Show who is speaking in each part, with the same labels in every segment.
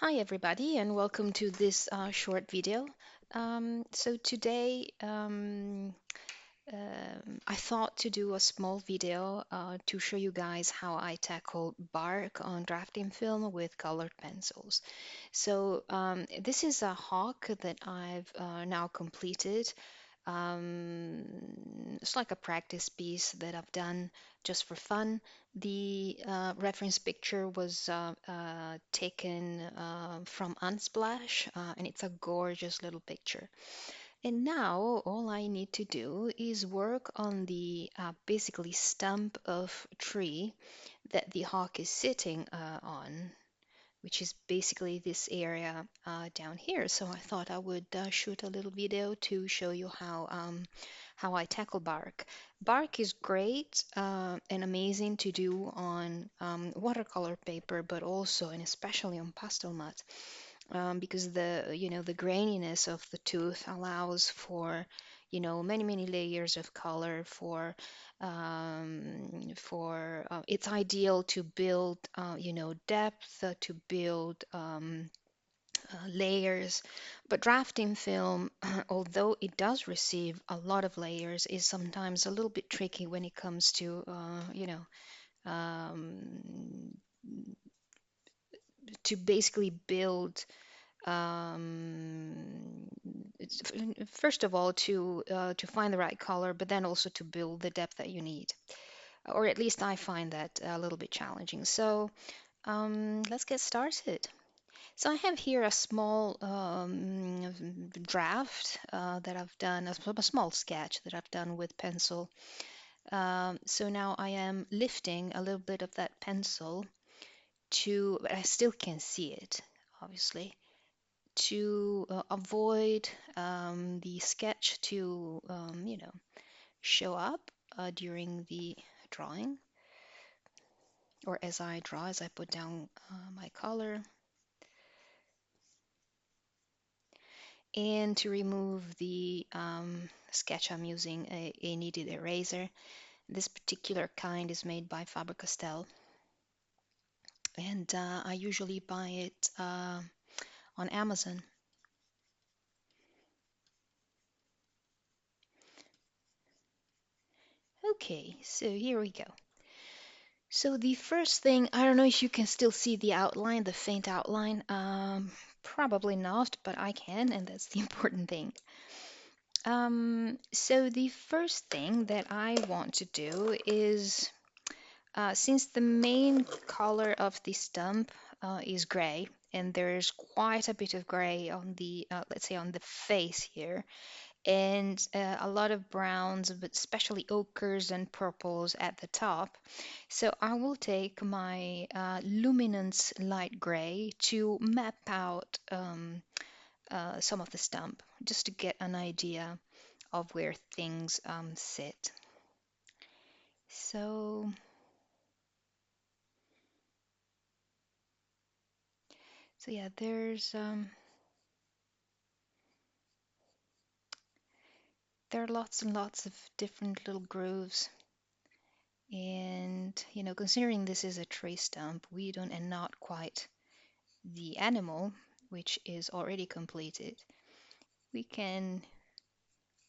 Speaker 1: Hi everybody and welcome to this short video. So today I thought to do a small video to show you guys how I tackle bark on drafting film with colored pencils. So this is a hawk that I've now completed. It's like a practice piece that I've done just for fun. The reference picture was taken from Unsplash, and it's a gorgeous little picture. And now all I need to do is work on the basically stump of tree that the hawk is sitting on, which is basically this area down here. So I thought I would shoot a little video to show you how I tackle bark. Bark is great and amazing to do on watercolor paper, but also and especially on pastel mat, because the graininess of the tooth allows for many layers of color for it's ideal to build depth, to build layers. But drafting film, although it does receive a lot of layers, is sometimes a little bit tricky when it comes to um, to basically build, um, first of all, to find the right color, but then also to build the depth that you need. Or at least I find that a little bit challenging. So let's get started. So I have here a small draft that I've done, a small sketch that I've done with pencil. So now I am lifting a little bit of that pencil but I still can see it, obviously, to avoid the sketch to, show up during the drawing, or as I draw, as I put down my color. And to remove the sketch, I'm using a kneaded eraser. This particular kind is made by Faber-Castell, and I usually buy it on Amazon. Okay, so here we go. So the first thing, I don't know if you can still see the outline, the faint outline. Probably not, but I can, and that's the important thing. So the first thing that I want to do is, since the main color of the stump is gray, and there's quite a bit of gray on the, let's say, on the face here, and a lot of browns, but especially ochres and purples at the top. So I will take my luminance light gray to map out some of the stump, just to get an idea of where things sit. So, so yeah, there are lots and lots of different little grooves. And, considering this is a tree stump, we don't, and not quite the animal, which is already completed, we can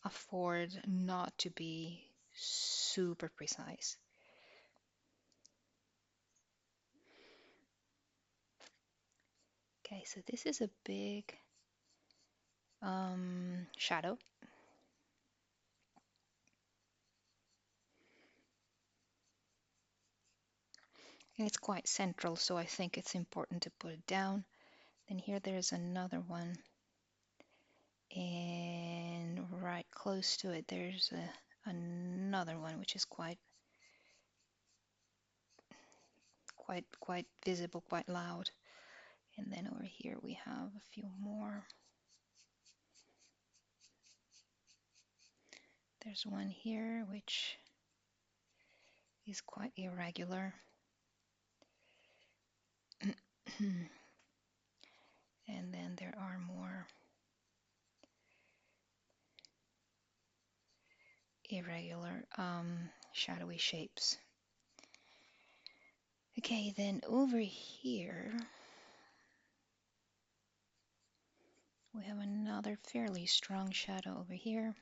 Speaker 1: afford not to be super precise. Okay, so this is a big shadow. And it's quite central, so I think it's important to put it down. Then here there's another one. And right close to it, there's another one, which is quite visible, quite loud. And then over here we have a few more. There's one here which is quite irregular. And then there are more irregular shadowy shapes. Okay, then over here We have another fairly strong shadow over here.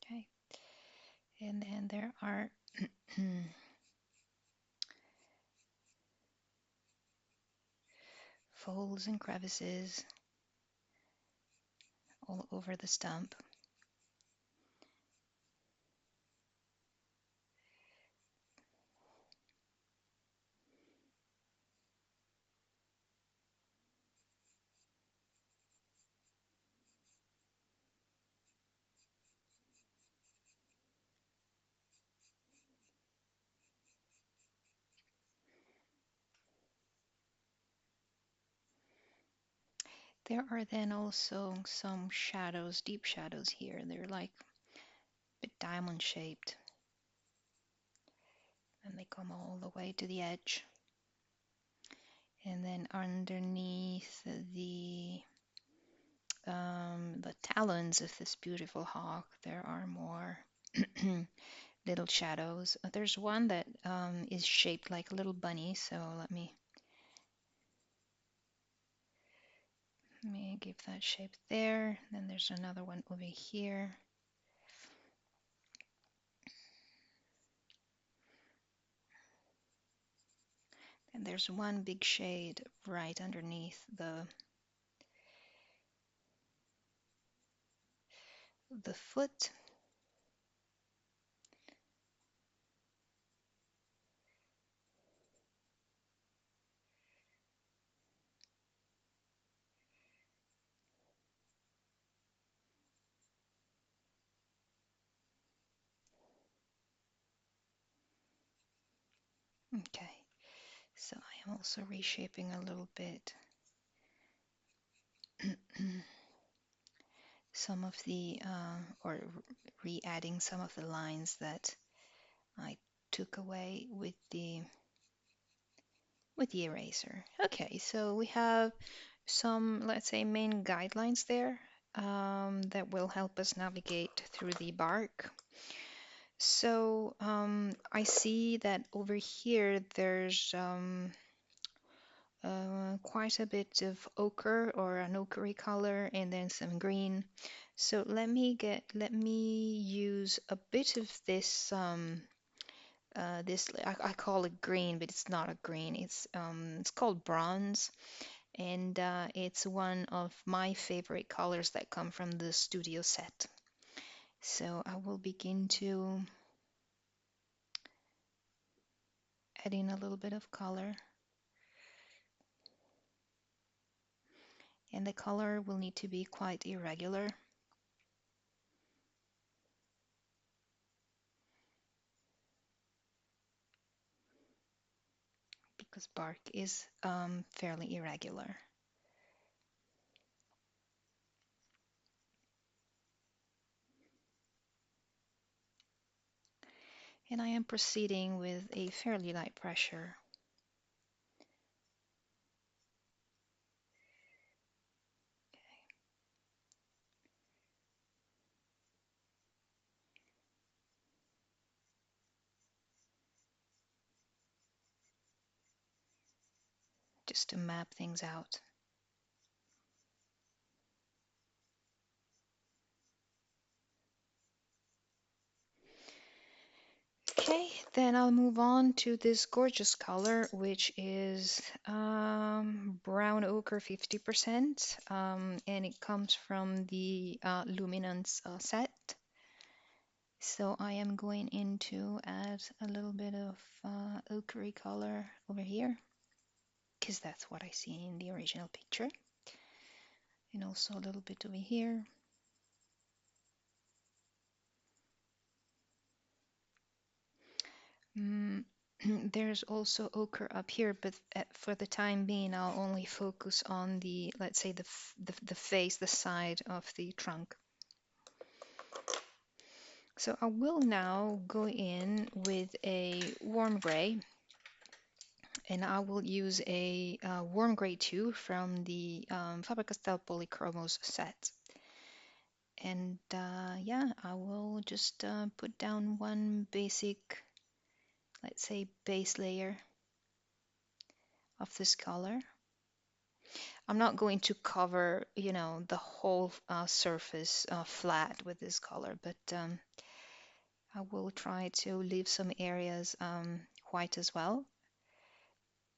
Speaker 1: Okay, and then there are folds and crevices all over the stump. There are then also some shadows, deep shadows here. They're like a bit diamond shaped, and they come all the way to the edge. And then underneath the talons of this beautiful hawk, there are more little shadows. There's one that is shaped like a little bunny, so let me give that shape there. Then there's another one over here. And there's one big shade right underneath the foot. Okay, so I am also reshaping a little bit some of the, or re-adding some of the lines that I took away with the eraser. Okay, so we have some, let's say, main guidelines there that will help us navigate through the bark. So I see that over here there's quite a bit of ochre or an ochre color and then some green. So let me use a bit of this I call it green, but it's not a green. It's called bronze, and it's one of my favorite colors that come from the studio set. So I will begin to add in a little bit of color. And the color will need to be quite irregular because bark is fairly irregular. And I am proceeding with a fairly light pressure. Just to map things out. Okay, then I'll move on to this gorgeous color, which is brown ochre 50%, and it comes from the Luminance set. So I am going in to add a little bit of ochre color over here, because that's what I see in the original picture, and also a little bit over here. There's also ochre up here, but for the time being, I'll only focus on the, let's say, the face, the side of the trunk. So I will now go in with a warm gray, and I will use a warm gray 2 from the Faber-Castell Polychromos set. And yeah, I will just put down one basic, let's say, base layer of this color. I'm not going to cover, the whole surface flat with this color, but I will try to leave some areas white as well,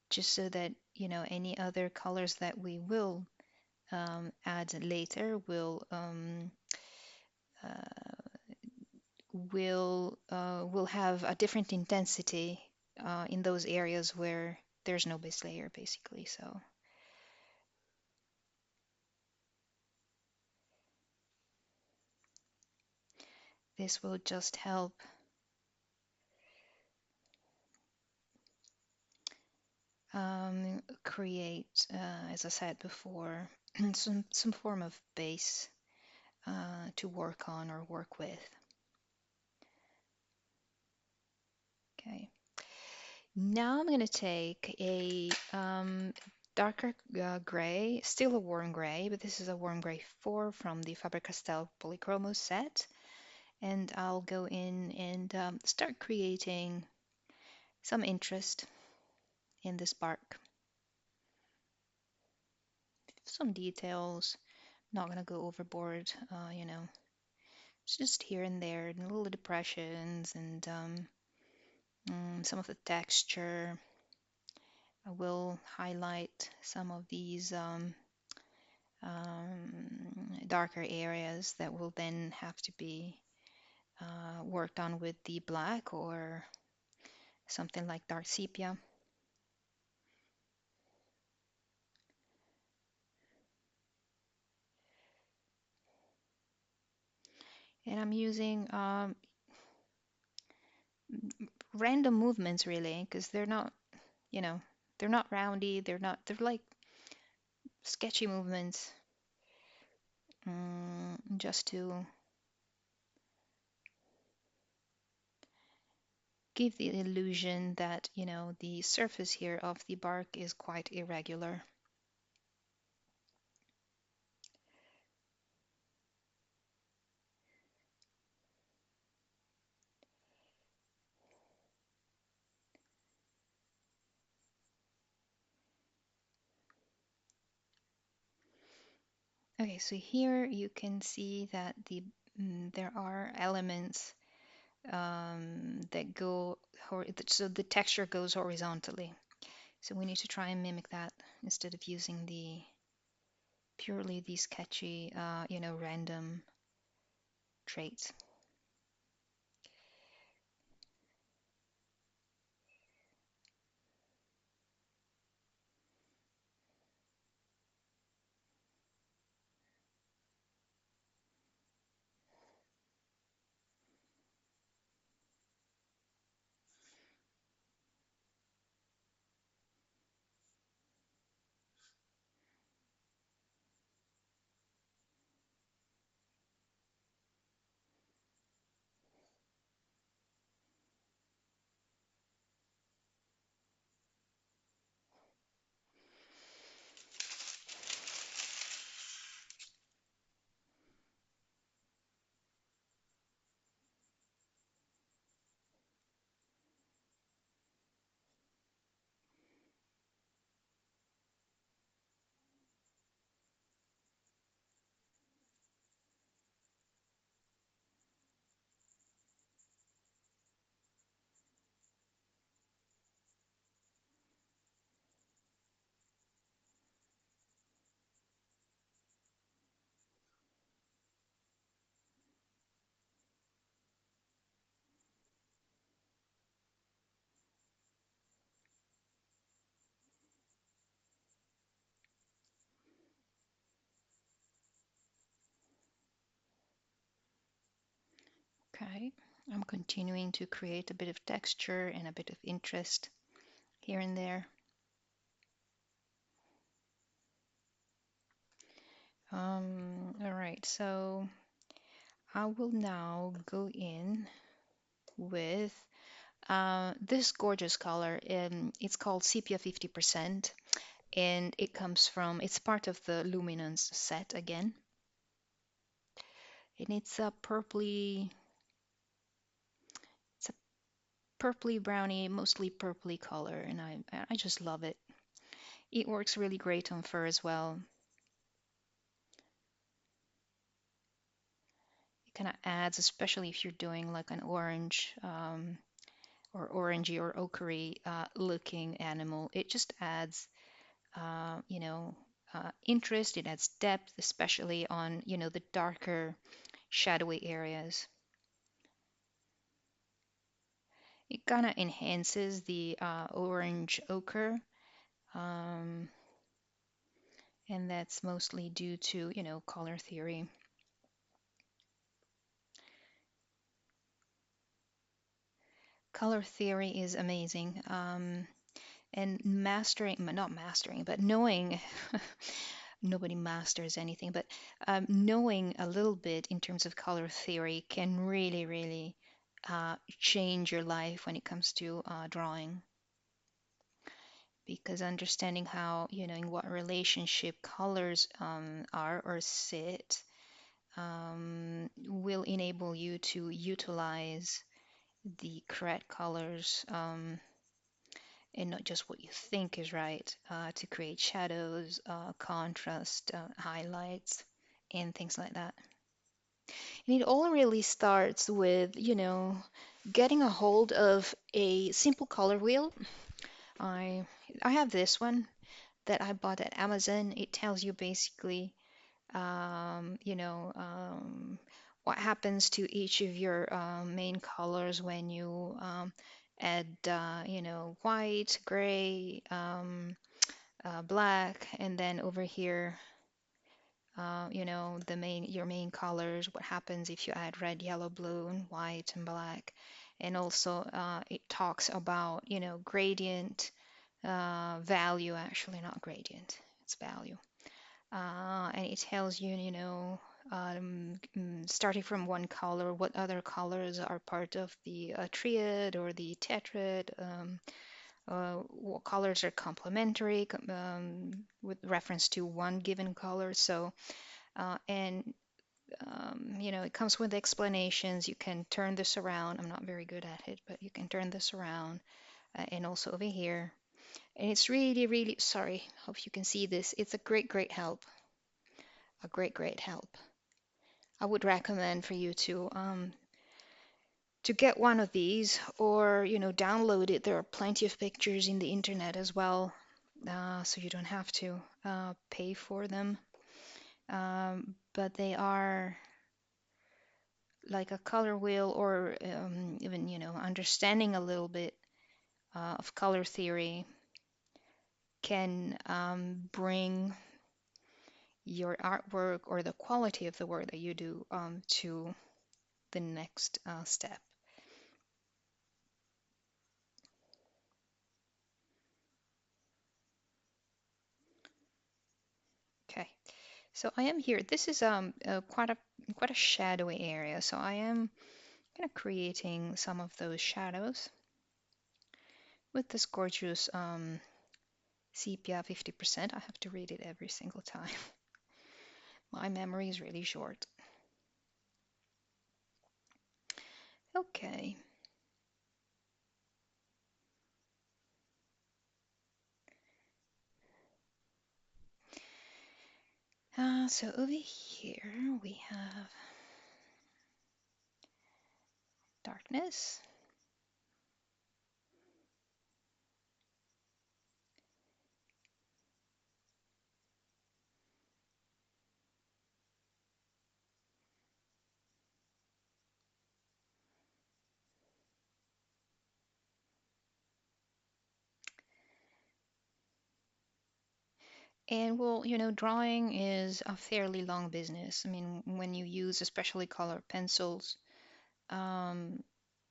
Speaker 1: just so that, any other colors that we will add later uh, will have a different intensity in those areas where there's no base layer, basically. So this will just help create, as I said before, some form of base to work on or work with. Okay. Now I'm going to take a darker gray, still a warm gray, but this is a warm gray 4 from the Faber-Castell Polychromos set. And I'll go in and start creating some interest in this bark. Some details, not going to go overboard, it's just here and there, and little depressions and some of the texture. I will highlight some of these darker areas that will then have to be worked on with the black or something like dark sepia. And I'm using random movements really, because they're not, they're not roundy, they're like sketchy movements, just to give the illusion that, the surface here of the bark is quite irregular. Okay, so here you can see that there are elements that go, so the texture goes horizontally. So we need to try and mimic that instead of using purely the sketchy, random traits. Okay, I'm continuing to create a bit of texture and a bit of interest here and there. All right, so I will now go in with this gorgeous color. It's called Sepia 50%, and it's part of the Luminance set again. and it's a purpley brownie, mostly purpley color, and I just love it. It works really great on fur as well. It kind of adds, especially if you're doing like an orange or orangey or ochre looking animal. It just adds, you know, interest. It adds depth, especially on, the darker, shadowy areas. It kind of enhances the orange ochre, um, and that's mostly due to, color theory. Color theory is amazing. And not mastering, but knowing, nobody masters anything, but knowing a little bit in terms of color theory can really, really change your life when it comes to drawing. Because understanding how, in what relationship colors are or sit will enable you to utilize the correct colors, and not just what you think is right, to create shadows, contrast, highlights, and things like that. And it all really starts with, getting a hold of a simple color wheel. I I have this one that I bought at Amazon. It tells you basically, what happens to each of your main colors when you add, white, gray, black, and then over here, your main colors, what happens if you add red, yellow, blue, and white and black. And also, it talks about, gradient, value, actually, not gradient, it's value. And it tells you, starting from one color, what other colors are part of the triad or the tetrad, what colors are complementary with reference to one given color. So, and it comes with explanations. You can turn this around. I'm not very good at it, but you can turn this around, and also over here. And it's really, really, sorry, hope you can see this. It's a great, great help. A great, great help. I would recommend for you to get one of these, or download it. There are plenty of pictures in the internet as well, so you don't have to pay for them. But they are like a color wheel, or even understanding a little bit of color theory can bring your artwork or the quality of the work that you do to the next step. Okay, so I am here. This is quite a shadowy area, so I am kind of creating some of those shadows with this gorgeous sepia 50%. I have to read it every single time. My memory is really short. Okay. So over here we have darkness. And well, drawing is a fairly long business. I mean, when you use especially colored pencils, um,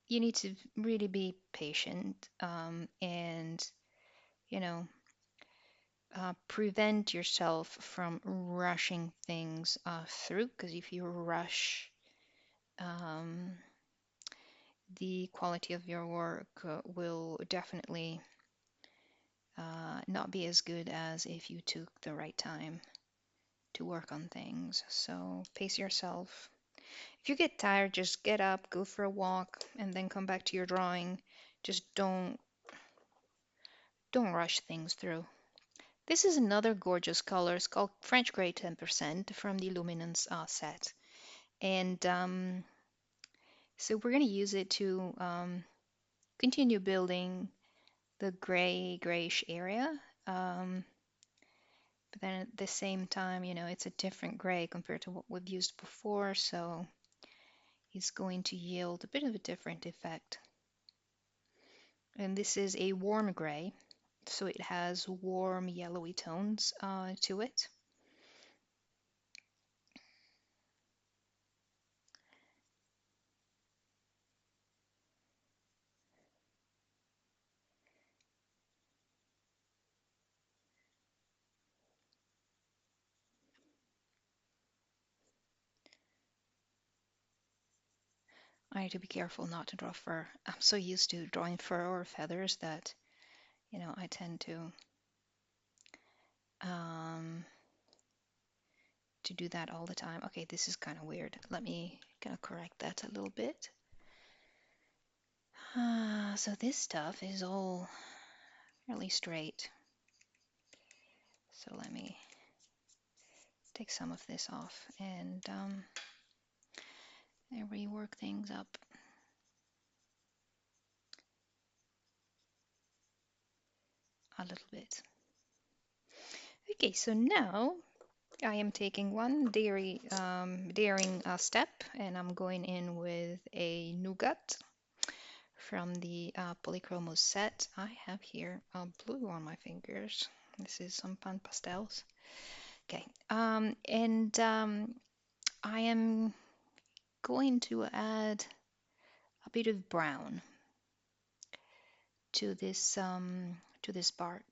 Speaker 1: you need to really be patient, and, you know, prevent yourself from rushing things through. Because if you rush, um, the quality of your work will definitely not be as good as if you took the right time to work on things. So pace yourself. If you get tired, just get up, go for a walk, and then come back to your drawing. Just don't rush things through. This is another gorgeous color. It's called French Gray 10% from the Luminance set. And so we're going to use it to continue building the grayish area. But then at the same time, it's a different gray compared to what we've used before, so it's going to yield a bit of a different effect. And this is a warm gray, so it has warm yellowy tones to it. I need to be careful not to draw fur. I'm so used to drawing fur or feathers that, I tend um, to do that all the time. Okay, this is kind of weird. Let me kind of correct that a little bit. So this stuff is all fairly straight. So let me take some of this off and rework things up a little bit. Okay, so now I am taking one daring step, and I'm going in with a nougat from the Polychromos set. I have here blue on my fingers. This is some Pan Pastels. Okay, and I am going to add a bit of brown to this bark.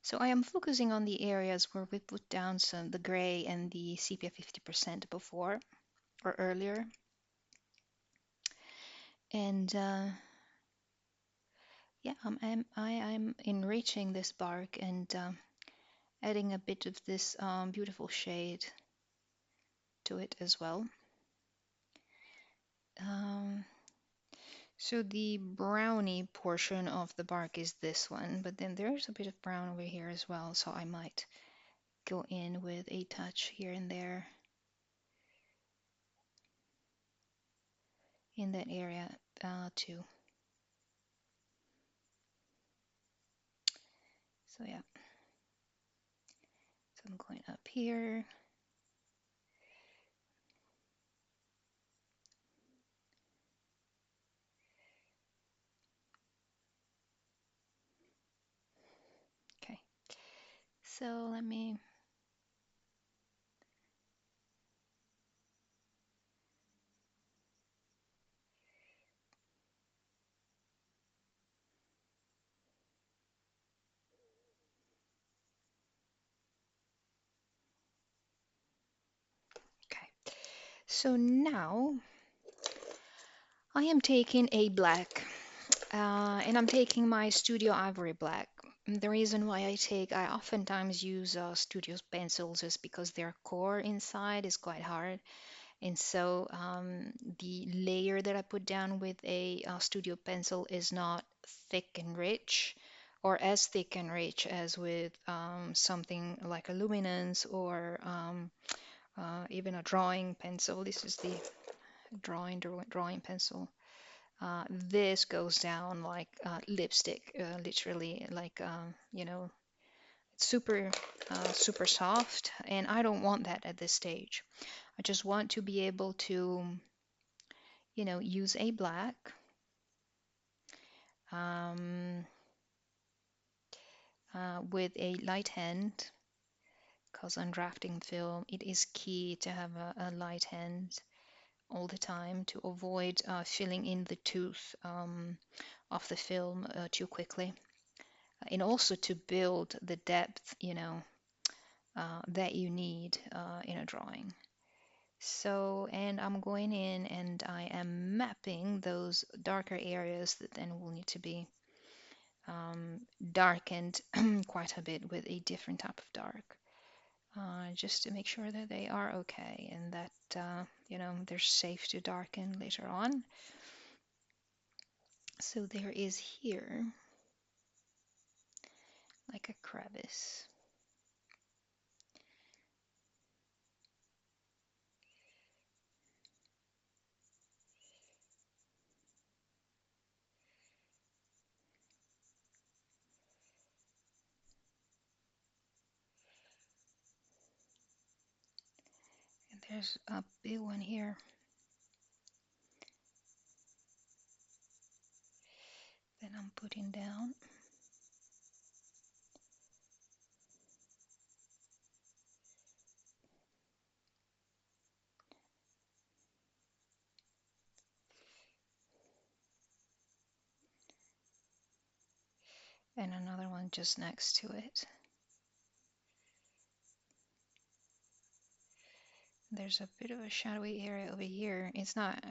Speaker 1: So I am focusing on the areas where we put down the gray and the sepia 50% before or earlier. And yeah, I'm enriching this bark and adding a bit of this beautiful shade to it as well. So the browny portion of the bark is this one, but then there's a bit of brown over here as well, so I might go in with a touch here and there in that area too. So yeah, so I'm going up here. Okay, so let me okay. So now I am taking a black, and I'm taking my Studio Ivory Black. The reason why I oftentimes use Studio pencils is because their core inside is quite hard. And so the layer that I put down with a Studio pencil is not thick and rich, or as thick and rich as with something like a Luminance or even a drawing pencil. This is the drawing pencil. This goes down like lipstick, literally, like super super soft, and I don't want that at this stage. I just want to be able to use a black um, with a light hand, because on drafting film it is key to have a light hand all the time to avoid filling in the tooth of the film too quickly, and also to build the depth that you need in a drawing. So, and I'm going in and I am mapping those darker areas that then will need to be um, darkened quite a bit with a different type of dark, just to make sure that they are okay and that, they're safe to darken later on. So there is here like a crevice. And there's a big one here that I'm putting down. And another one just next to it. There's a bit of a shadowy area over here. It's not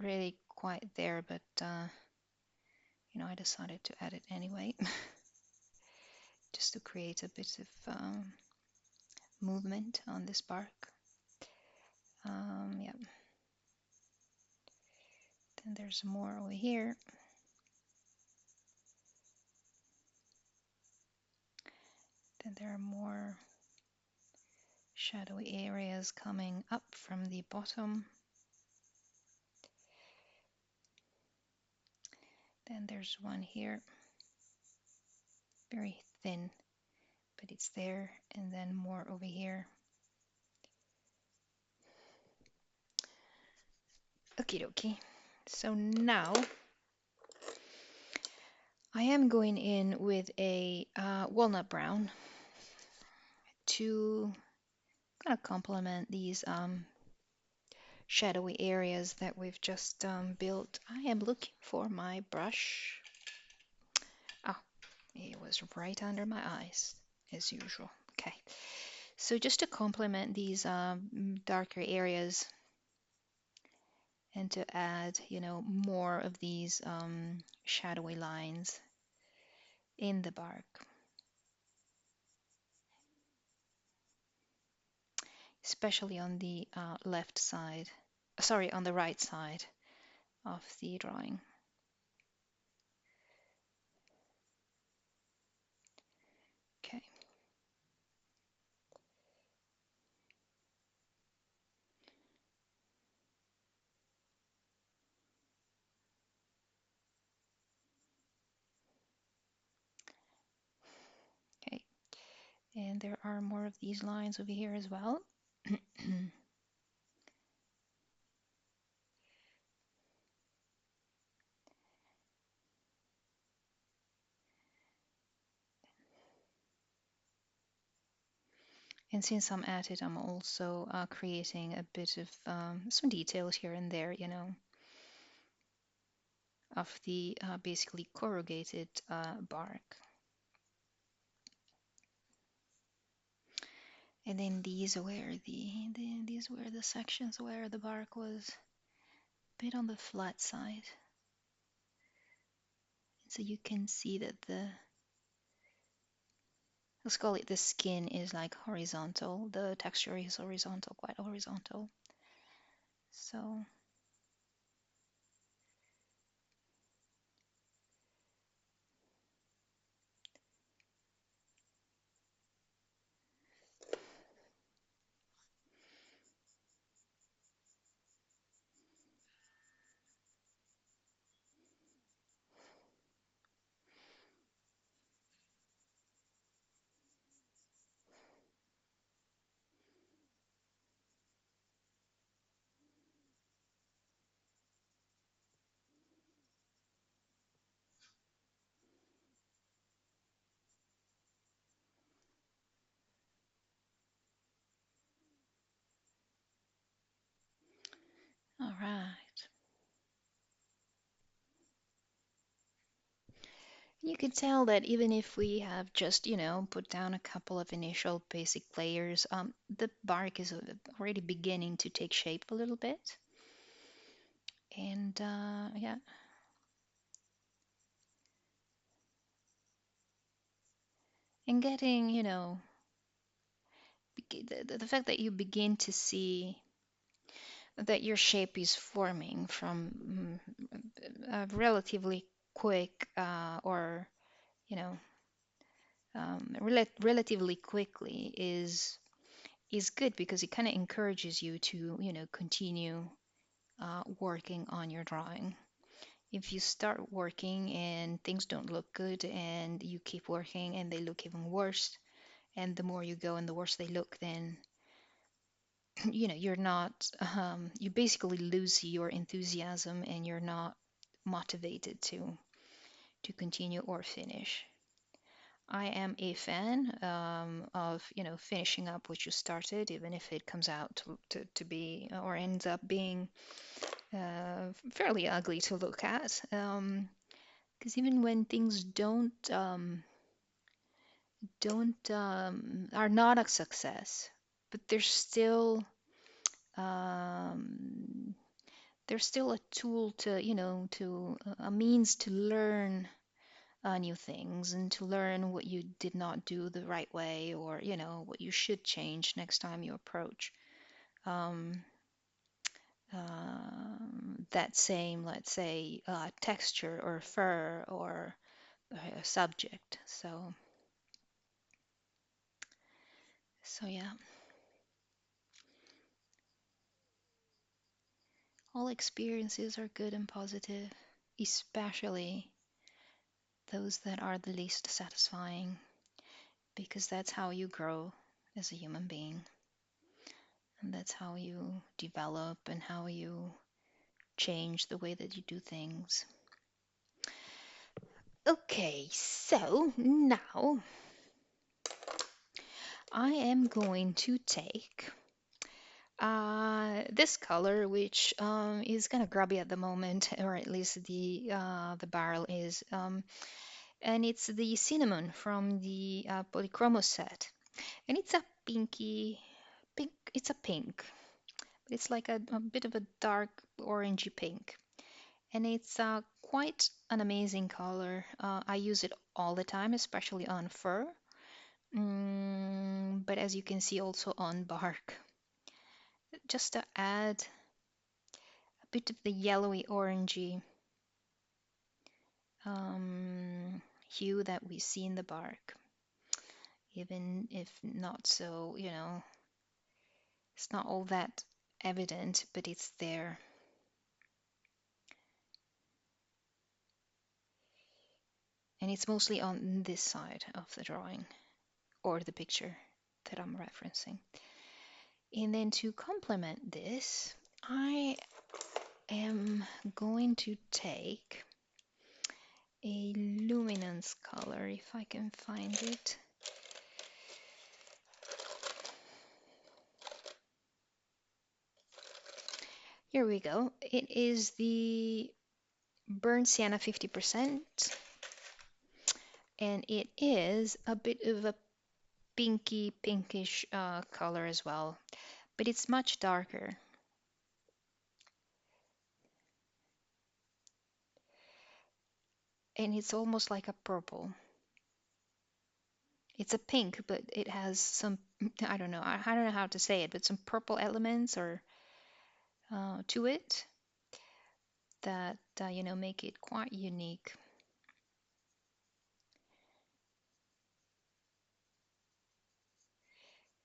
Speaker 1: really quite there, but I decided to add it anyway, just to create a bit of movement on this bark. Yeah. Then there's more over here. Then there are more shadowy areas coming up from the bottom. Then there's one here, very thin, but it's there. And then more over here. Okie dokie. So now I am going in with a walnut brown to kind of complement these shadowy areas that we've just built. I am looking for my brush. Ah, it was right under my eyes, as usual. Okay, so just to complement these darker areas and to add, more of these shadowy lines in the bark, especially on the left side, sorry, on the right side of the drawing. Okay. Okay. And there are more of these lines over here as well. And since I'm at it, I'm also creating a bit of some details here and there, of the basically corrugated bark. And then these were these were the sections where the bark was a bit on the flat side. So you can see that let's call it the skin is like horizontal. The texture is horizontal, quite horizontal. So all right. You could tell that even if we have just, put down a couple of initial basic layers, the bark is already beginning to take shape a little bit. And yeah, and getting, the fact that you begin to see that your shape is forming from relatively quick or, you know, relatively quickly is good because it kind of encourages you to, continue working on your drawing. If you start working and things don't look good and you keep working and they look even worse, and the more you go and the worse they look, then you're not you basically lose your enthusiasm and you're not motivated to continue or finish. I am a fan of finishing up what you started, even if it comes out to be or ends up being fairly ugly to look at. Because even when things don't are not a success, but um, they're still a tool to to a means to learn new things and to learn what you did not do the right way or what you should change next time you approach um, that same, let's say, texture or fur or subject. So yeah, all experiences are good and positive, especially those that are the least satisfying, because that's how you grow as a human being, and that's how you develop and how you change the way that you do things. Okay, so now I am going to take this color, which is kind of grubby at the moment, or at least the barrel is, and it's the cinnamon from the Polychromos set, and it's a pink. It's a pink, but it's like a bit of a dark orangey pink, and it's quite an amazing color. I use it all the time, especially on fur, but as you can see, also on bark, just to add a bit of the yellowy orangey hue that we see in the bark, even if not so, it's not all that evident, but it's there. And it's mostly on this side of the drawing or the picture that I'm referencing. And then to complement this, I am going to take a luminance color, if I can find it. Here we go. It is the Burnt Sienna 50%, and it is a bit of a pinkish color as well, but it's much darker. And it's almost like a purple. It's a pink, but it has some, I don't know, I don't know how to say it, but some purple elements or to it that, make it quite unique.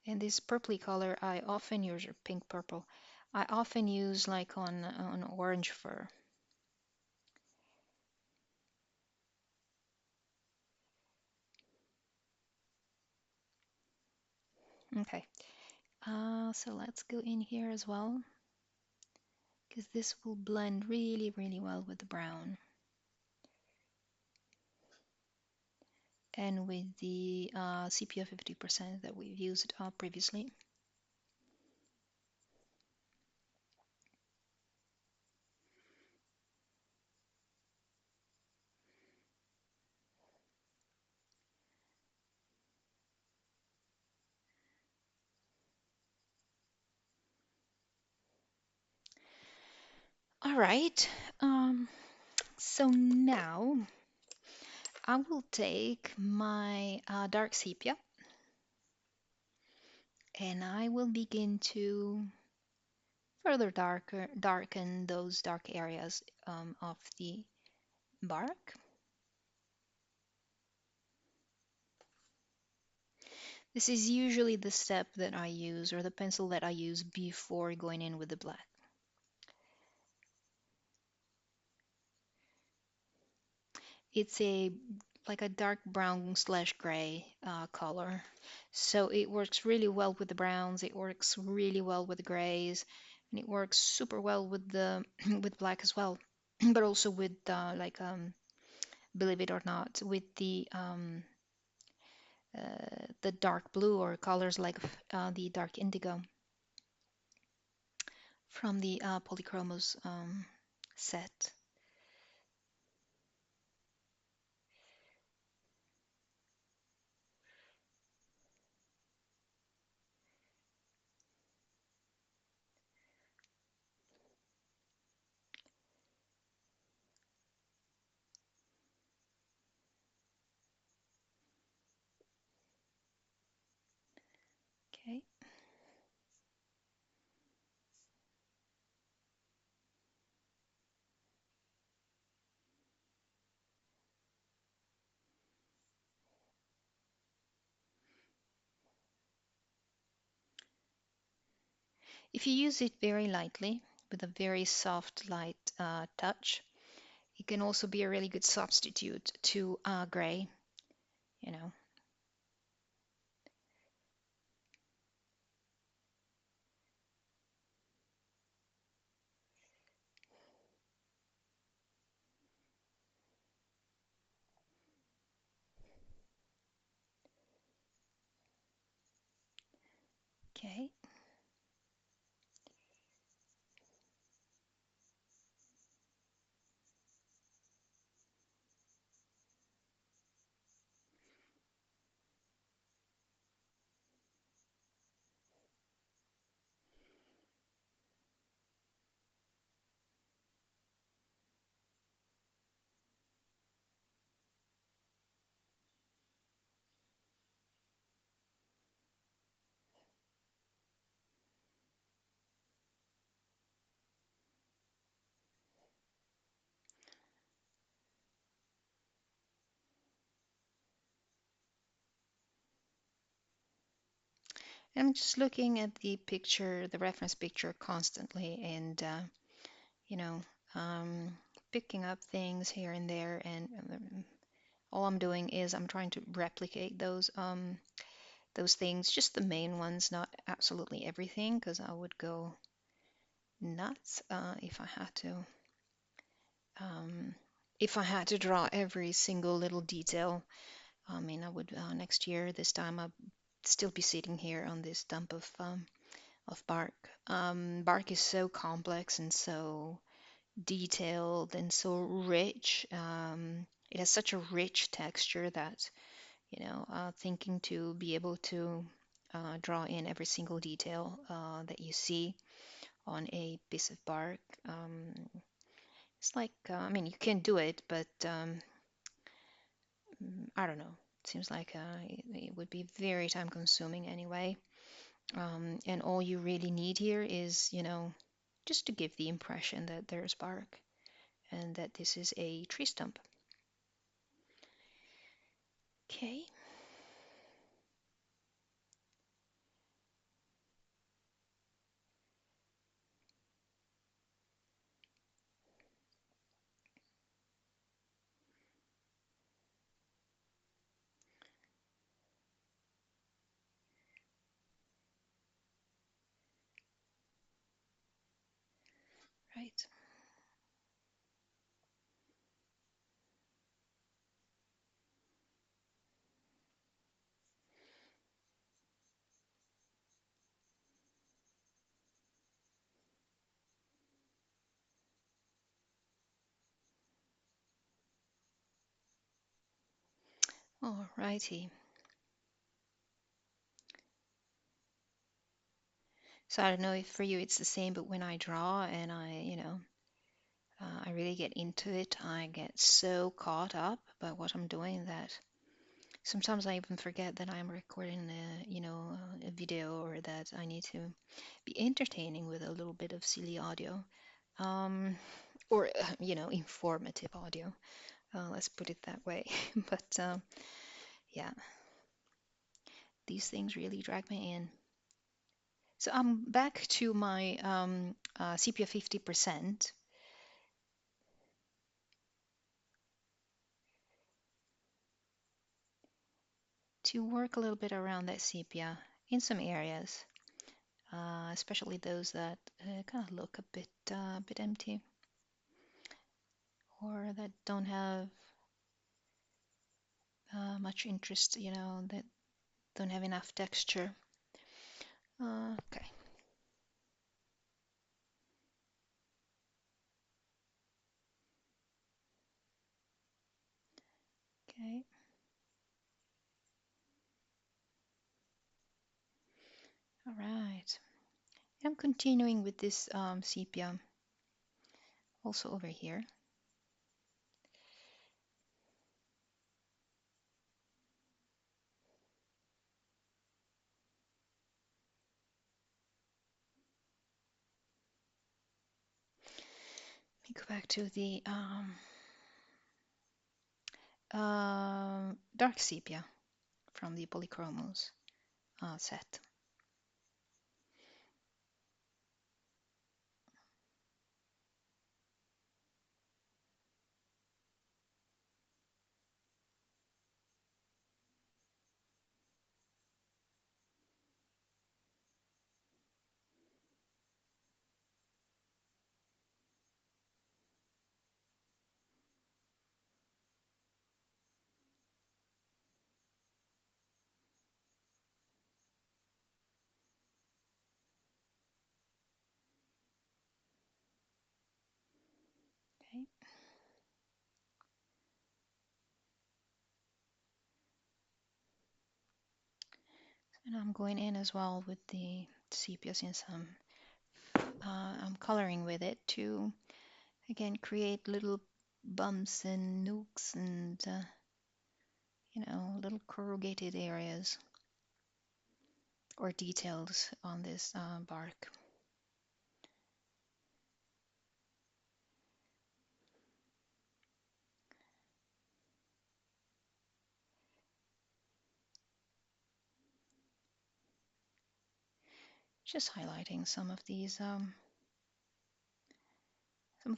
Speaker 1: And this purpley color I often use, or pink purple, I often use like on orange fur. Okay, so let's go in here as well, because this will blend really well with the brown and with the sepia 50% that we've used previously. All right. Um, so now I will take my dark sepia and I will begin to further darken those dark areas of the bark. This is usually the step that I use or the pencil that I use before going in with the black. It's a like a dark brown slash gray color. So it works really well with the browns, it works really well with the grays, and it works super well with the with black as well. But also with believe it or not, with the dark blue or colors like the dark indigo from the Polychromos set. Okay. If you use it very lightly with a very soft, light touch, it can also be a really good substitute to gray, you know. Okay. I'm just looking at the picture, the reference picture constantly, and you know, um, picking up things here and there, and all I'm doing is I'm trying to replicate those things, just the main ones, not absolutely everything, because I would go nuts if I had to. Um, if I had to draw every single little detail, I mean, I would next year this time I'd still be sitting here on this dump of bark. Bark is so complex and so detailed and so rich. It has such a rich texture that, thinking to be able to draw in every single detail that you see on a piece of bark. It's like, I mean, you can do it, but I don't know. It seems like it would be very time consuming anyway. And all you really need here is, just to give the impression that there's bark and that this is a tree stump. Okay. Right. All righty. So I don't know if for you it's the same, but when I draw and I, I really get into it. I get so caught up by what I'm doing that sometimes I even forget that I'm recording a video, or that I need to be entertaining with a little bit of silly audio, um, or informative audio. Let's put it that way. But yeah, these things really drag me in. So I'm back to my sepia 50% to work a little bit around that sepia in some areas, especially those that kind of look a bit empty, or that don't have much interest, that don't have enough texture. Okay, okay, all right. I'm continuing with this sepia also over here. Let me go back to the dark sepia from the Polychromos set. Okay, and I'm going in as well with the sepia, since I'm coloring with it to again create little bumps and nooks and little corrugated areas or details on this bark. Just highlighting some of the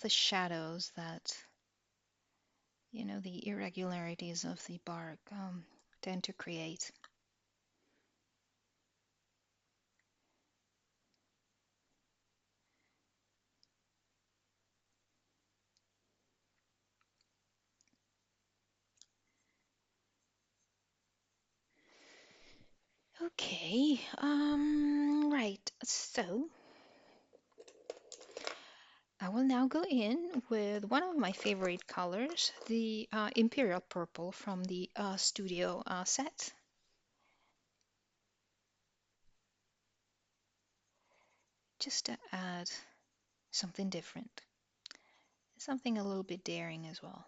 Speaker 1: shadows that the irregularities of the bark tend to create. Okay, right. So I will now go in with one of my favorite colors, the Imperial Purple from the Studio set. Just to add something different, something a little bit daring as well.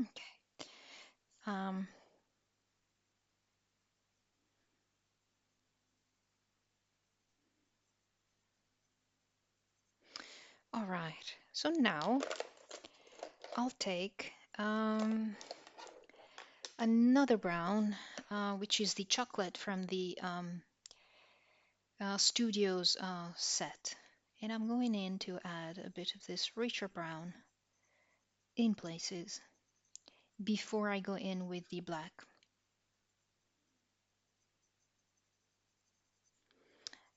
Speaker 1: Okay. Um, all right. So now I'll take another brown, which is the chocolate from the Studios set. And I'm going in to add a bit of this richer brown in places before I go in with the black.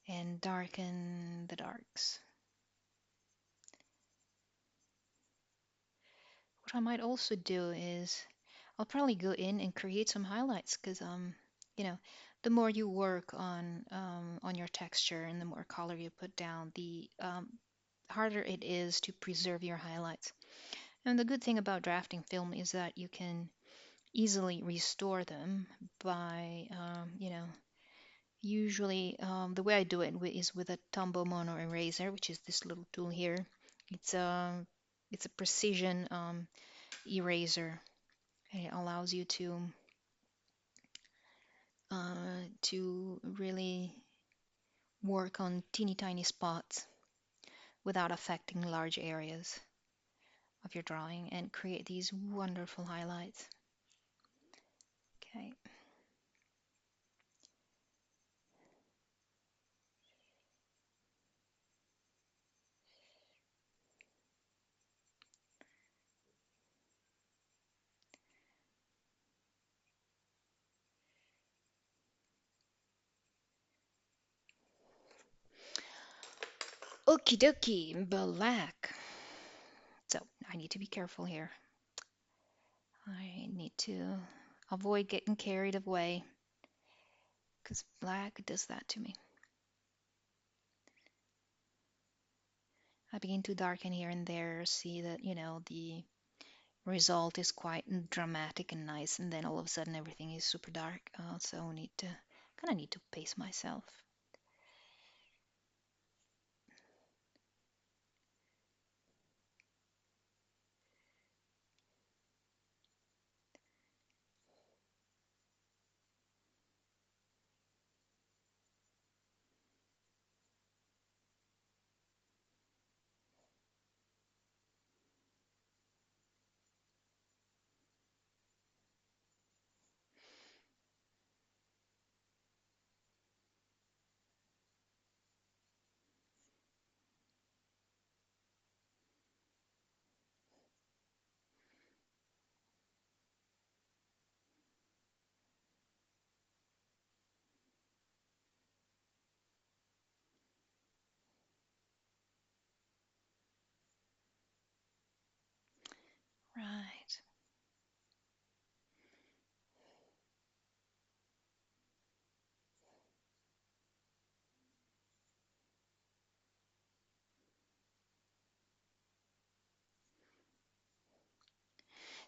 Speaker 1: And darken the darks. What I might also do is I'll probably go in and create some highlights, because you know, the more you work on your texture and the more color you put down, the harder it is to preserve your highlights. And the good thing about drafting film is that you can easily restore them by, usually the way I do it is with a Tombow Mono eraser, which is this little tool here. It's a it's a precision eraser, and it allows you to really work on teeny tiny spots without affecting large areas of your drawing and create these wonderful highlights. Okay. Okie dokie, black. So I need to be careful here. I need to avoid getting carried away because black does that to me. I begin to darken here and there, see that, the result is quite dramatic and nice, and then all of a sudden everything is super dark. So I need to pace myself. Right.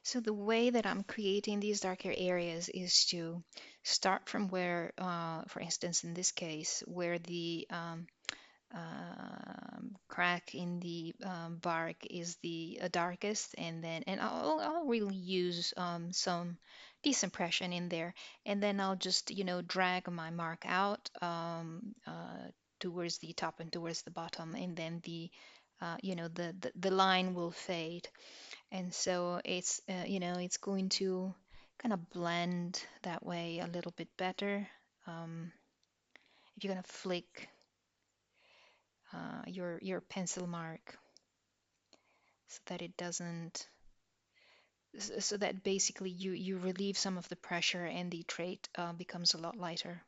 Speaker 1: So the way that I'm creating these darker areas is to start from where, for instance, in this case, where the crack in the bark is the darkest, and I'll really use some decompression in there, and then I'll just drag my mark out towards the top and towards the bottom, and then the line will fade, and so it's going to kind of blend that way a little bit better. Um, if you're gonna flick your pencil mark so that it doesn't so that basically you relieve some of the pressure and the trait becomes a lot lighter.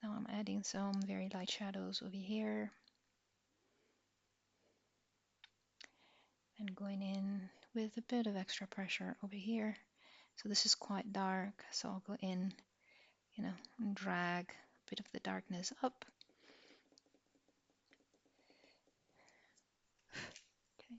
Speaker 1: Now I'm adding some very light shadows over here and going in with a bit of extra pressure over here. So this is quite dark, so I'll go in, and drag a bit of the darkness up. Okay.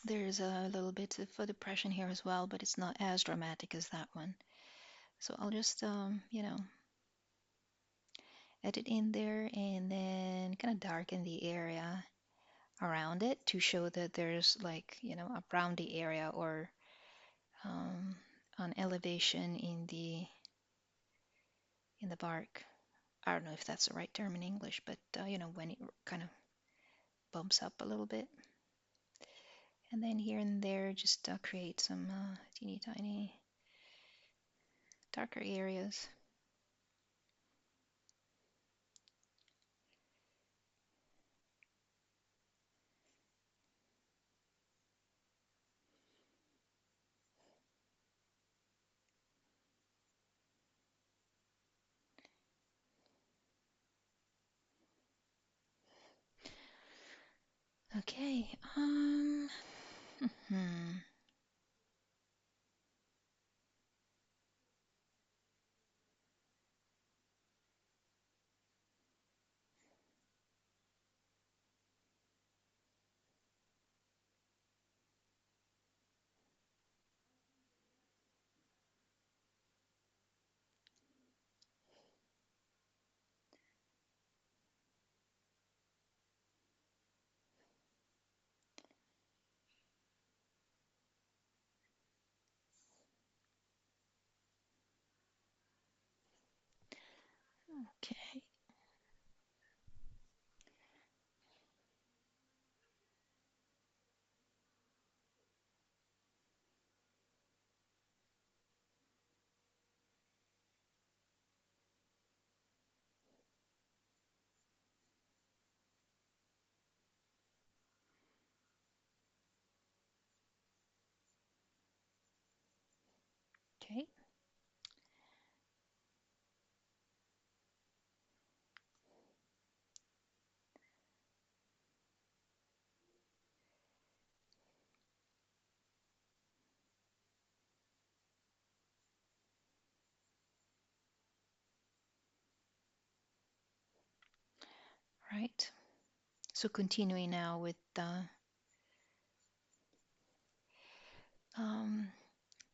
Speaker 1: There's a little bit of a depression here as well, but it's not as dramatic as that one. So I'll just, edit in there and then kind of darken the area around it to show that there's like, a roundy area or um, an elevation in the bark. I don't know if that's the right term in English, but when it kind of bumps up a little bit. And then here and there, just create some teeny tiny darker areas. Okay. Hmm. Okay. Okay. Right. So continuing now um,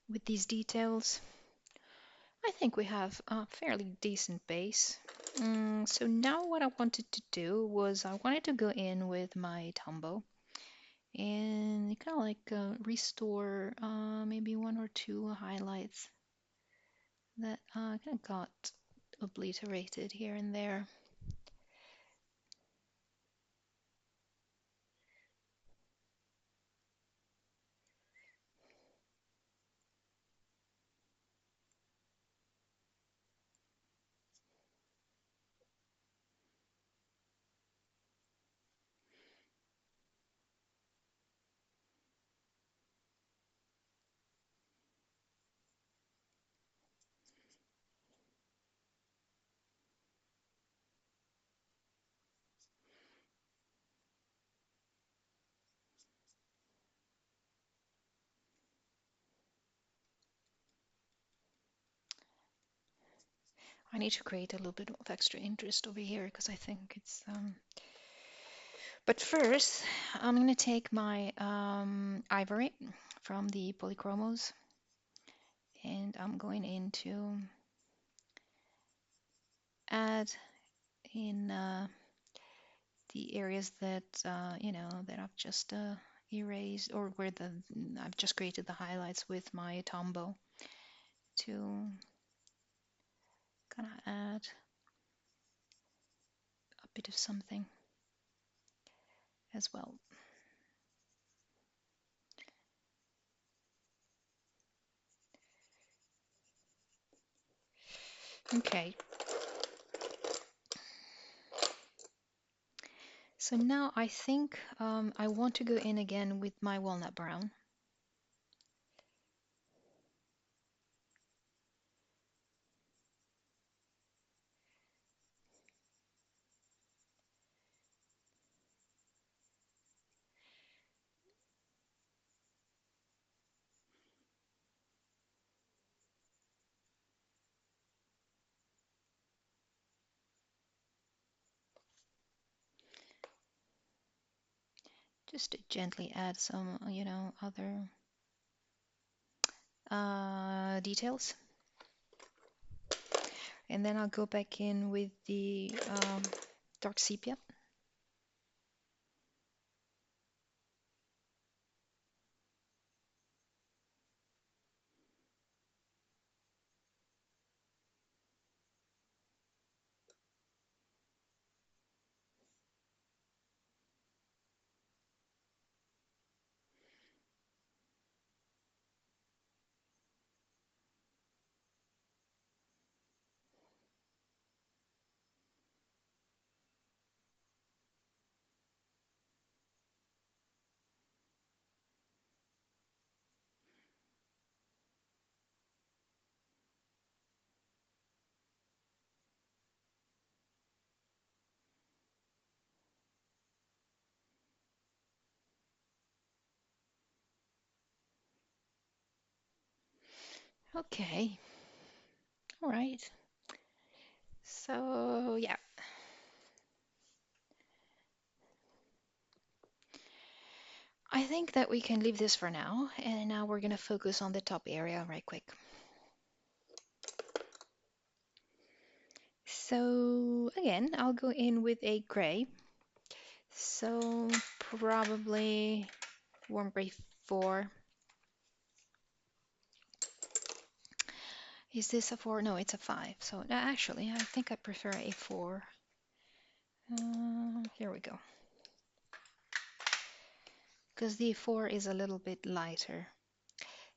Speaker 1: with these details, I think we have a fairly decent base. So now what I wanted to do was I wanted to go in with my Tombow and kind of like restore maybe one or two highlights that kind of got obliterated here and there. I need to create a little bit of extra interest over here because I think it's. But first, I'm going to take my ivory from the Polychromos and I'm going in to add in the areas that that I've just erased or where I've just created the highlights with my Tombow to kind of add a bit of something as well. Okay, so now I think I want to go in again with my walnut brown. Just to gently add some, other details. And then I'll go back in with the dark sepia. Okay, all right. So yeah, I think that we can leave this for now, and now we're gonna focus on the top area right quick. So again, I'll go in with a gray. So probably warm gray 4. Is this a 4? No, it's a 5. So actually, I think I prefer a 4. Here we go. Because the 4 is a little bit lighter.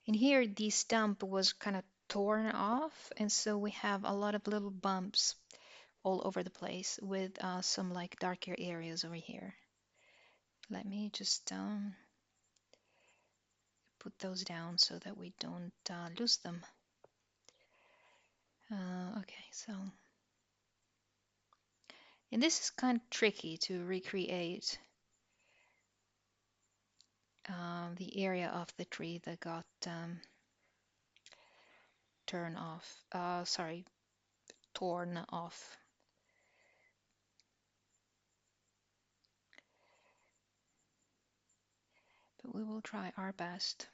Speaker 1: And here the stump was kind of torn off, and so we have a lot of little bumps all over the place with some like darker areas over here. Let me just put those down so that we don't lose them. Okay, so, and this is kind of tricky to recreate the area of the tree that got torn off. But we will try our best.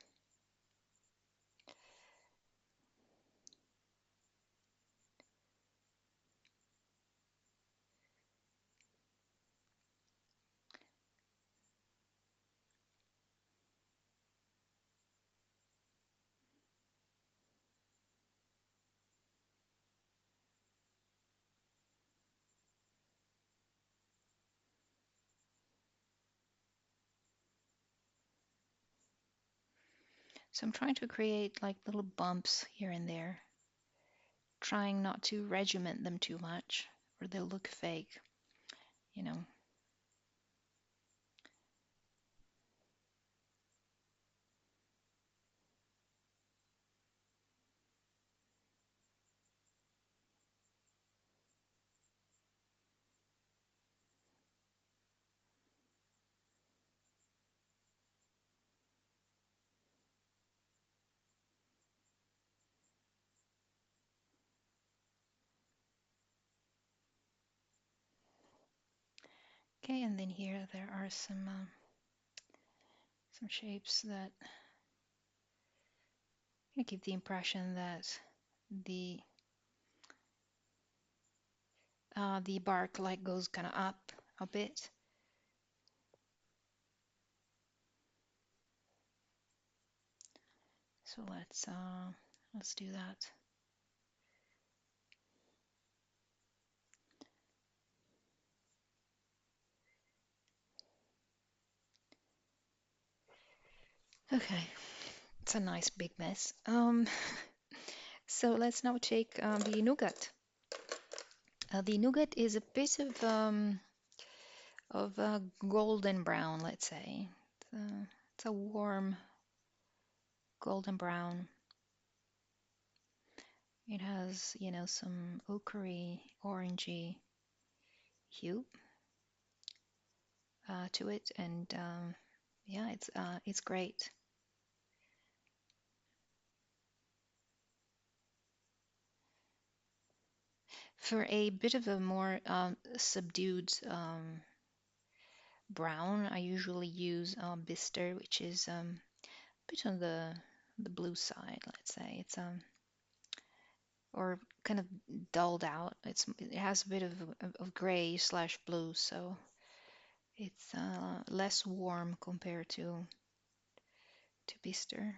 Speaker 1: So I'm trying to create like little bumps here and there, trying not to regiment them too much or they'll look fake, you know. Okay, and then here there are some shapes that give the impression that the the bark like goes kind of up a bit. So let's do that. Okay, it's a nice big mess. So let's now take the nougat. The nougat is a bit of golden brown, let's say. It's a warm golden brown. It has, some ochre orangey hue to it, and yeah, it's great. For a bit of a more subdued brown, I usually use Bister, which is a bit on the blue side, let's say. It's or kind of dulled out. It has a bit of gray slash blue, so it's less warm compared to Bister.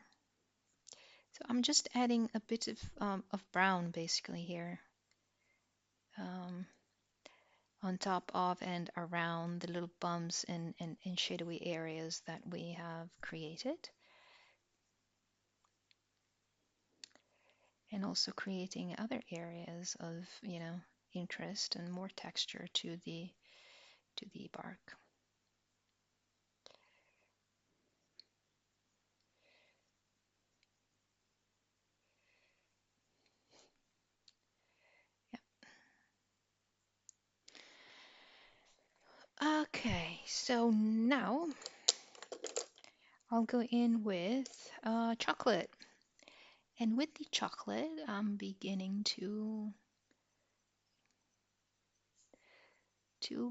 Speaker 1: So I'm just adding a bit of brown basically here. On top of and around the little bumps and shadowy areas that we have created. And also creating other areas of, interest and more texture to the bark. Yeah. Okay, so now I'll go in with chocolate. And with the chocolate, I'm beginning to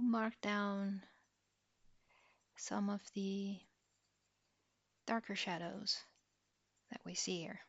Speaker 1: mark down some of the darker shadows that we see here.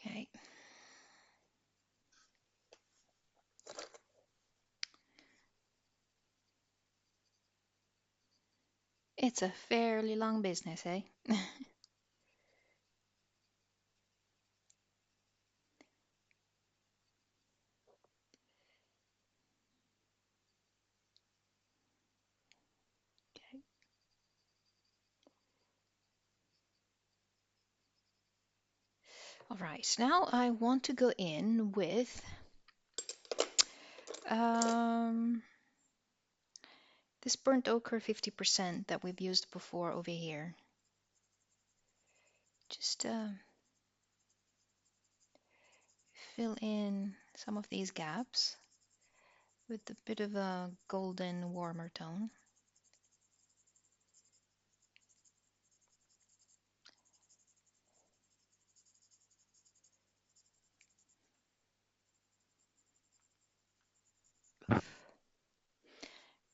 Speaker 1: Okay, it's a fairly long business, eh? Okay. All right, now I want to go in with um, this burnt ochre 50% that we've used before over here. Just fill in some of these gaps with a bit of a golden warmer tone.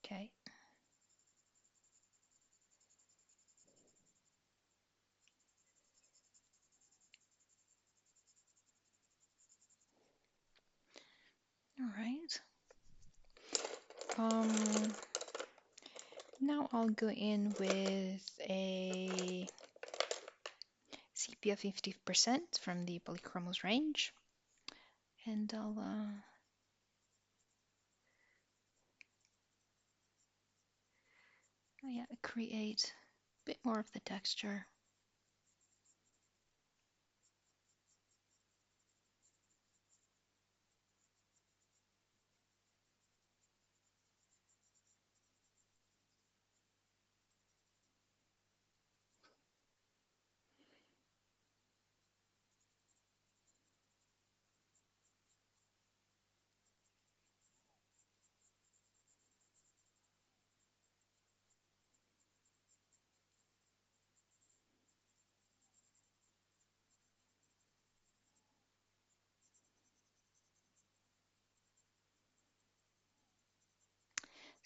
Speaker 1: Okay. All right. Um, Now I'll go in with a sepia 50% from the Polychromos range, and I'll yeah, create a bit more of the texture.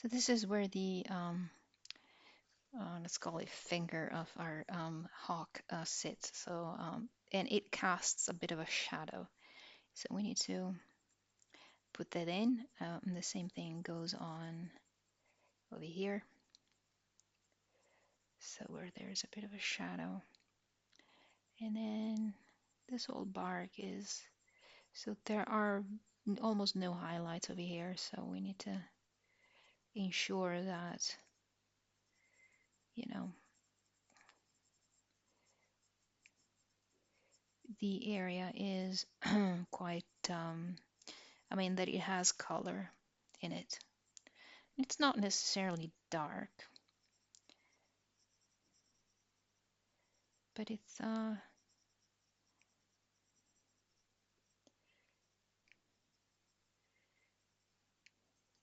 Speaker 1: So this is where the let's call it finger of our hawk sits. So and it casts a bit of a shadow. So we need to put that in. And the same thing goes on over here. So where there's a bit of a shadow. And then this whole bark is, so there are almost no highlights over here. So we need to ensure that, you know, the area is quite, I mean, that it has color in it. It's not necessarily dark, but it's,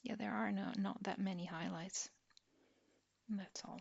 Speaker 1: yeah, there are not that many highlights. That's all.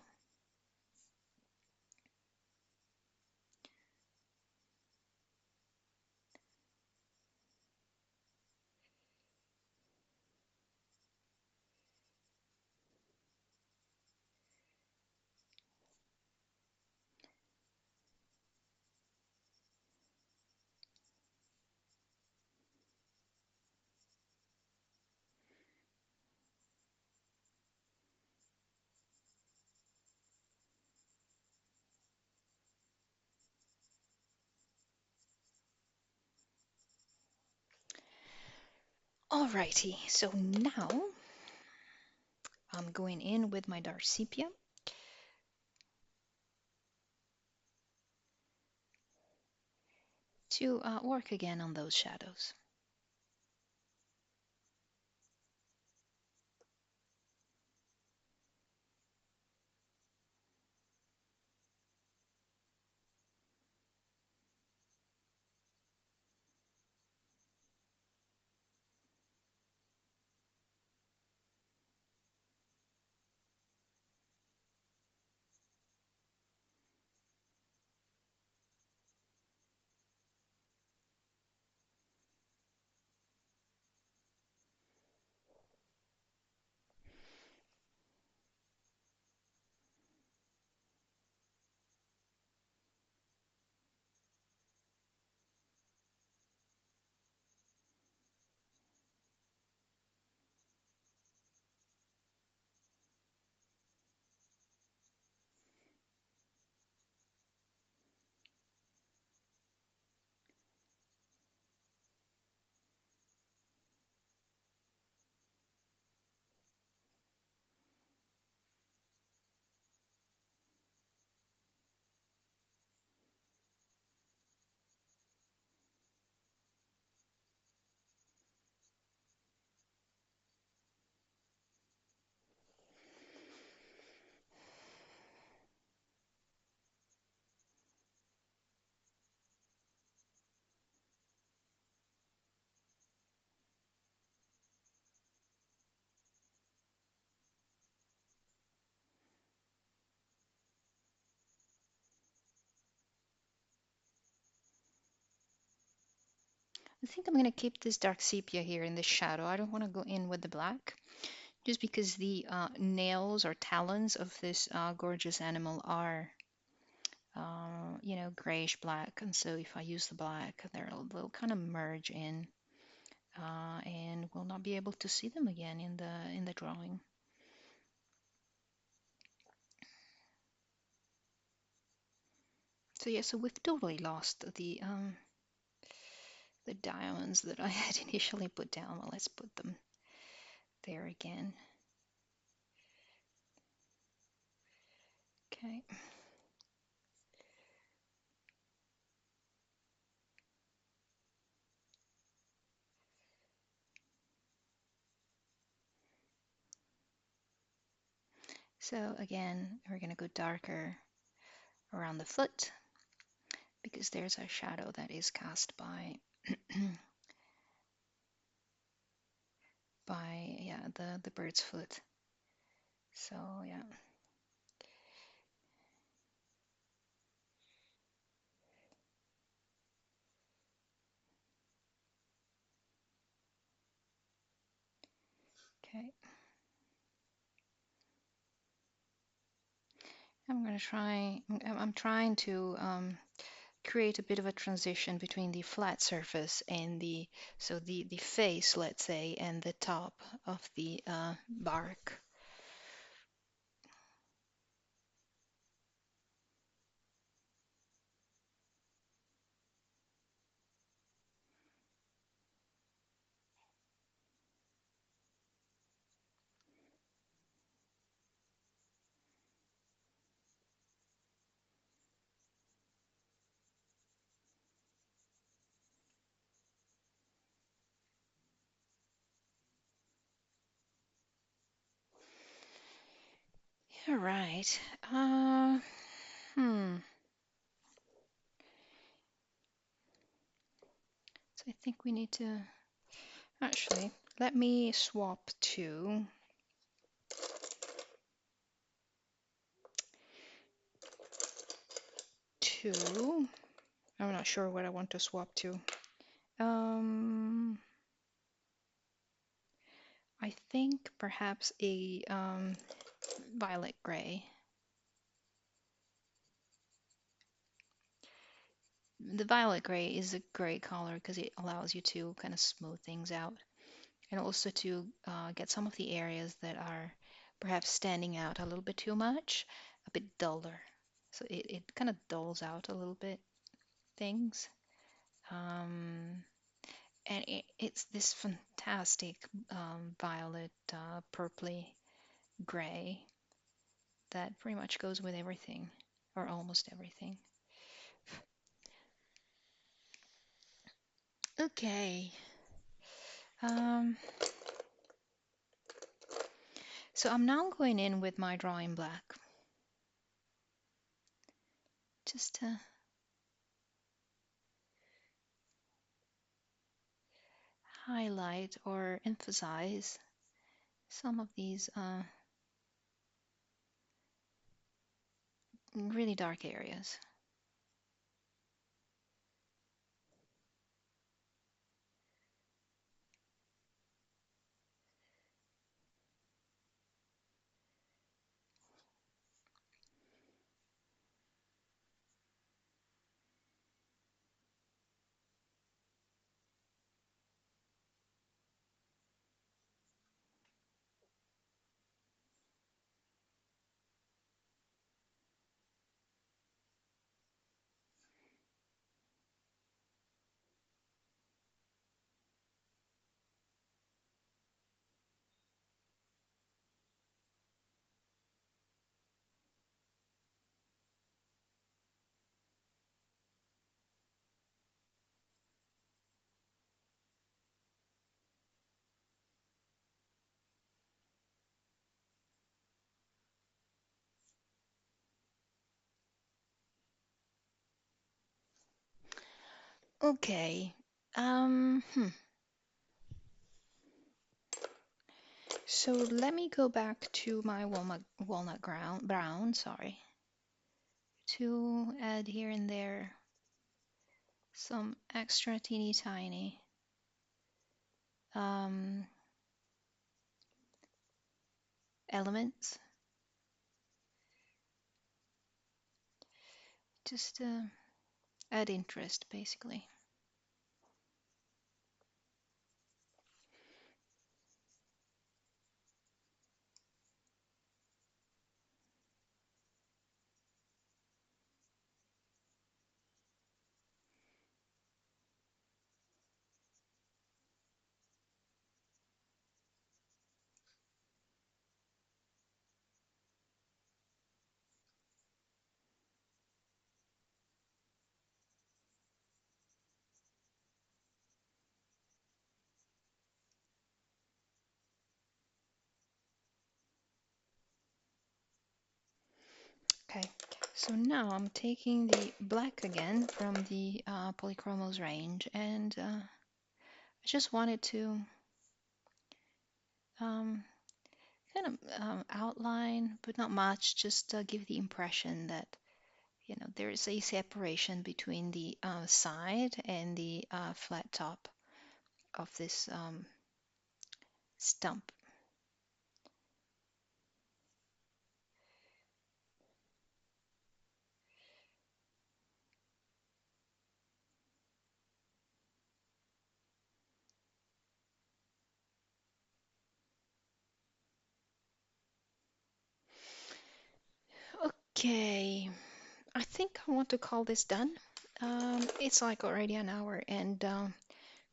Speaker 1: Alrighty, so now I'm going in with my dark sepia to work again on those shadows. I think I'm going to keep this dark sepia here in the shadow. I don't want to go in with the black, just because the nails or talons of this gorgeous animal are, grayish black. And so if I use the black, they'll kind of merge in, and we'll not be able to see them again in the drawing. So yeah, so we've totally lost the diamonds that I had initially put down. Well, let's put them there again. Okay. So again, we're going to go darker around the foot, because there's a shadow that is cast by yeah, the bird's foot. So yeah. Okay. I'm trying to create a bit of a transition between the flat surface and the face, let's say, and the top of the bark. All right. Hmm. So I think we need to actually let me swap to two. I'm not sure what I want to swap to. I think perhaps a violet gray. The violet gray is a great color because it allows you to kind of smooth things out, and also to get some of the areas that are perhaps standing out a little bit too much, a bit duller. So it kind of dulls out a little bit things. Um, and it's this fantastic violet, purpley gray that pretty much goes with everything, or almost everything. Okay. Um, so I'm now going in with my drawing black, just to highlight or emphasize some of these really dark areas. Okay. Um, hmm. So let me go back to my walnut brown, sorry, to add here and there some extra teeny tiny um, elements, just to add interest, basically. Okay, so now I'm taking the black again from the Polychromos range, and I just wanted to um, kind of outline, but not much, just give the impression that there is a separation between the side and the flat top of this stump. Okay, I think I want to call this done. It's like already an hour and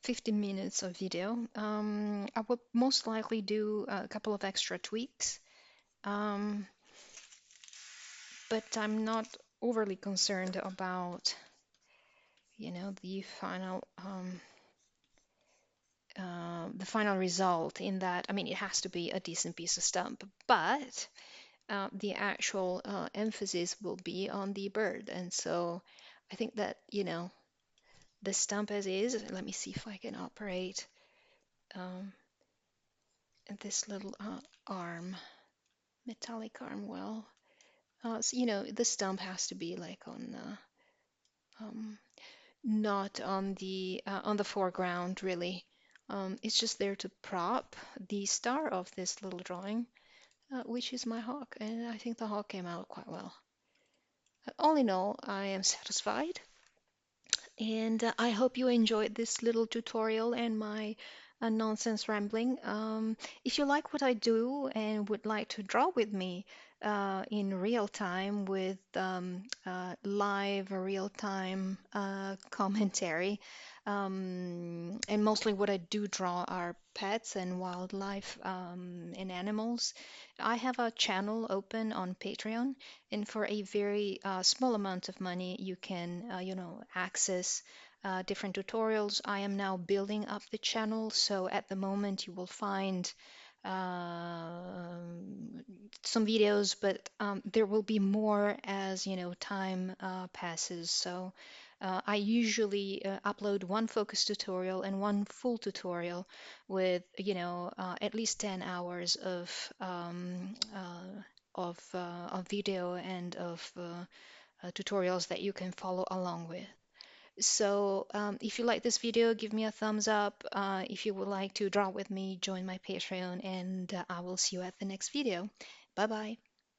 Speaker 1: 15 minutes of video. I will most likely do a couple of extra tweaks, um, but I'm not overly concerned about, the final result. In that, I mean, it has to be a decent piece of stump, but the actual emphasis will be on the bird, and so I think that the stump as is. Let me see if I can operate um, this little arm, metallic arm well. So, the stump has to be like um, not on the foreground really. It's just there to prop the star of this little drawing, which is my hawk, and I think the hawk came out quite well. All in all, I am satisfied, and I hope you enjoyed this little tutorial and my nonsense rambling. If you like what I do and would like to draw with me, in real time with live real time commentary. And mostly what I do draw are pets and wildlife and animals. I have a channel open on Patreon, and for a very small amount of money, you can, access different tutorials. I am now building up the channel, so at the moment you will find um, some videos, but there will be more as time passes. So I usually upload one focus tutorial and one full tutorial with at least 10 hours of video and of tutorials that you can follow along with. So if you like this video, give me a thumbs up. If you would like to draw with me, join my Patreon, and I will see you at the next video. Bye bye.